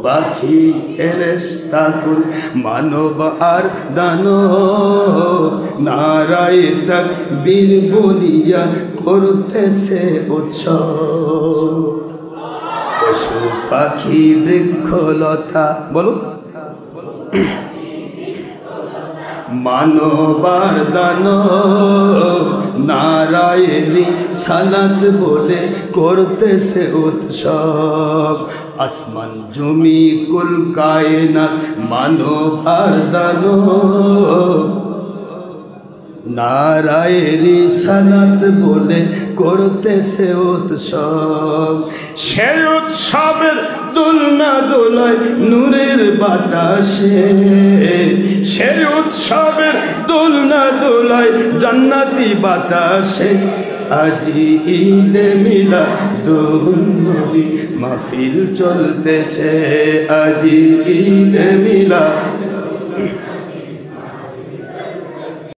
পাখি ফেরেশতা কুল মানব আর দানব নারায়ে তাকবীর বলিয়া করতেছে উৎসব। পশু পাখি বৃক্ষলতা বলো মানবার দানব নারায়েরি সালাত বলে করতেছে উৎসব। আসমান জমি কুল কায়নাত মানব আর দানব নারায়েরি সালাত বলে করতেছে উৎসব। সেই উৎসবের দোলনা দোলায় নূরের বাতাসে, সেই উৎসবের দোলনা দোলায় জান্নাতি বাতাসে। আজি ঈদে মিলাদুন্নবী মাহফিল চলতেছে, আজি ঈদে মিলাদ